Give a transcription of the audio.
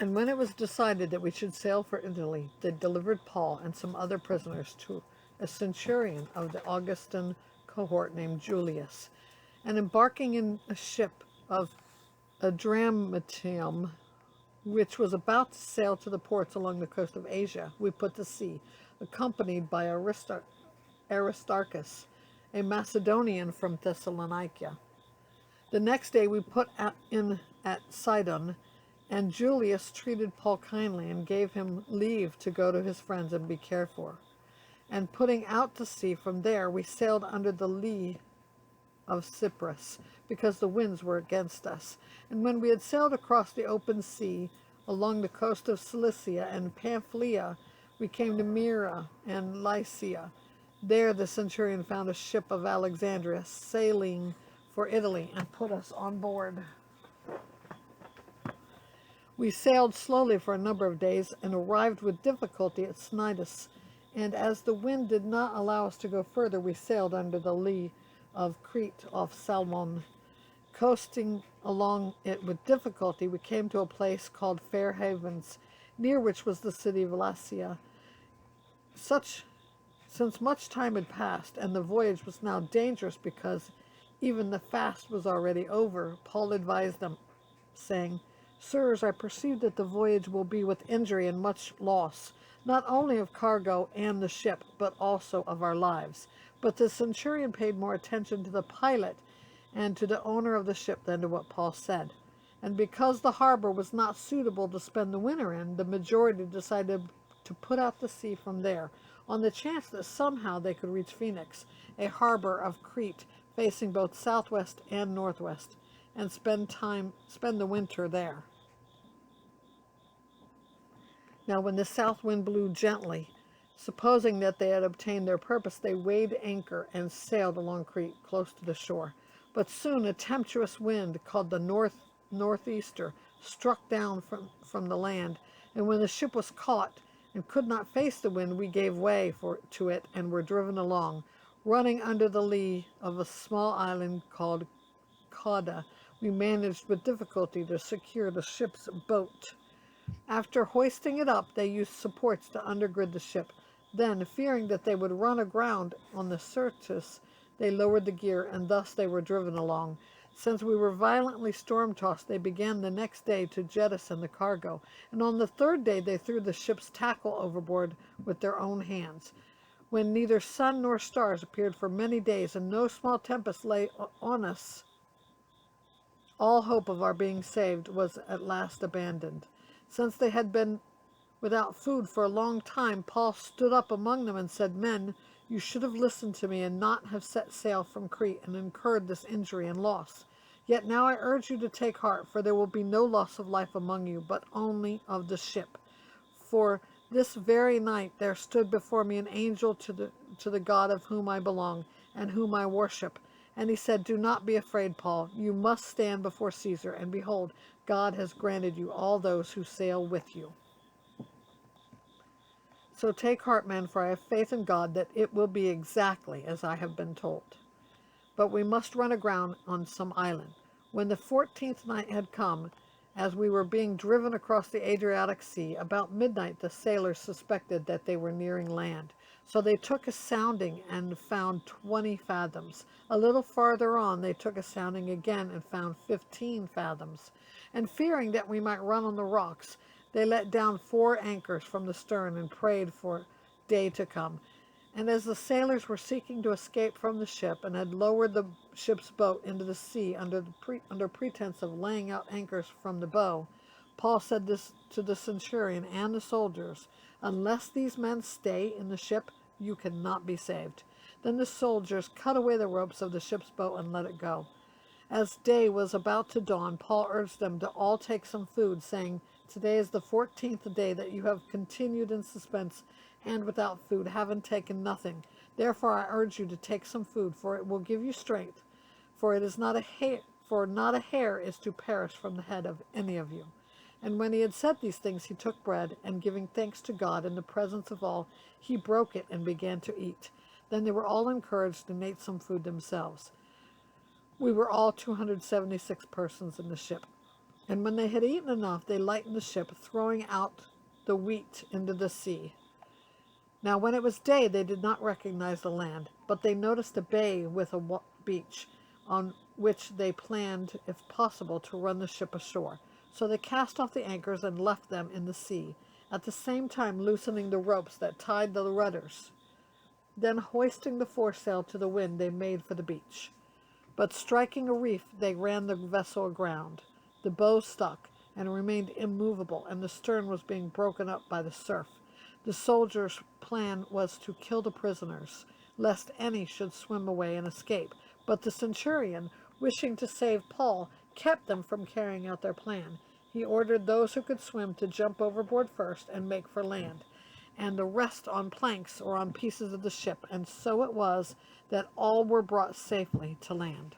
And when it was decided that we should sail for Italy, they delivered Paul and some other prisoners to a centurion of the Augustan cohort named Julius. And embarking in a ship of Adramyttium, which was about to sail to the ports along the coast of Asia, we put to sea, accompanied by Aristarchus, a Macedonian from Thessalonica. The next day we put in at Sidon, and Julius treated Paul kindly and gave him leave to go to his friends and be cared for. And putting out to sea from there, we sailed under the lee of Cyprus, because the winds were against us. And when we had sailed across the open sea, along the coast of Cilicia and Pamphylia, we came to Myra and Lycia. There the centurion found a ship of Alexandria sailing for Italy and put us on board. We sailed slowly for a number of days and arrived with difficulty at Cnidus, and as the wind did not allow us to go further, we sailed under the lee of Crete off Salmon. Coasting along it with difficulty, we came to a place called Fair Havens, near which was the city of Lasea. Since much time had passed, and the voyage was now dangerous because even the fast was already over, Paul advised them, saying, Sirs, I perceive that the voyage will be with injury and much loss, not only of cargo and the ship, but also of our lives. But the centurion paid more attention to the pilot and to the owner of the ship than to what Paul said. And because the harbor was not suitable to spend the winter in, the majority decided to put out to sea from there, on the chance that somehow they could reach Phoenix, a harbor of Crete facing both southwest and northwest, and spend the winter there. Now when the south wind blew gently, supposing that they had obtained their purpose, they weighed anchor and sailed along Crete, close to the shore. But soon a tempestuous wind, called the northeaster, struck down from the land, and when the ship was caught and could not face the wind, we gave way to it and were driven along, running under the lee of a small island called Cauda. We managed with difficulty to secure the ship's boat. After hoisting it up, they used supports to undergird the ship. Then, fearing that they would run aground on the Syrtis, they lowered the gear, and thus they were driven along. Since we were violently storm-tossed, they began the next day to jettison the cargo, and on the third day they threw the ship's tackle overboard with their own hands. When neither sun nor stars appeared for many days, and no small tempest lay on us, all hope of our being saved was at last abandoned. Since they had been without food for a long time, Paul stood up among them and said, Men, you should have listened to me and not have set sail from Crete and incurred this injury and loss. Yet now I urge you to take heart, for there will be no loss of life among you, but only of the ship. For this very night there stood before me an angel to the God of whom I belong and whom I worship. And he said, Do not be afraid, Paul. You must stand before Caesar, and behold, God has granted you all those who sail with you. So take heart, men, for I have faith in God that it will be exactly as I have been told. But we must run aground on some island. When the 14th night had come, as we were being driven across the Adriatic Sea, about midnight the sailors suspected that they were nearing land. So they took a sounding and found 20 fathoms. A little farther on they took a sounding again and found 15 fathoms. And fearing that we might run on the rocks, they let down 4 anchors from the stern and prayed for day to come. And as the sailors were seeking to escape from the ship and had lowered the ship's boat into the sea under pretense of laying out anchors from the bow, Paul said this to the centurion and the soldiers, Unless these men stay in the ship, you cannot be saved. Then the soldiers cut away the ropes of the ship's boat and let it go. As day was about to dawn, Paul urged them to all take some food, saying, Today is the 14th day that you have continued in suspense and without food, having taken nothing. Therefore I urge you to take some food, for it will give you strength. For it is not a hair is to perish from the head of any of you. And when he had said these things, he took bread, and giving thanks to God in the presence of all, he broke it and began to eat. Then they were all encouraged and ate some food themselves. We were all 276 persons in the ship. And when they had eaten enough, they lightened the ship, throwing out the wheat into the sea. Now when it was day, they did not recognize the land, but they noticed a bay with a beach, on which they planned, if possible, to run the ship ashore. So they cast off the anchors and left them in the sea, at the same time loosening the ropes that tied the rudders. Then hoisting the foresail to the wind, they made for the beach. But striking a reef, they ran the vessel aground. The bow stuck and remained immovable, and the stern was being broken up by the surf. The soldiers' plan was to kill the prisoners, lest any should swim away and escape. But the centurion, wishing to save Paul, kept them from carrying out their plan. He ordered those who could swim to jump overboard first and make for land, and the rest on planks or on pieces of the ship. And so it was that all were brought safely to land.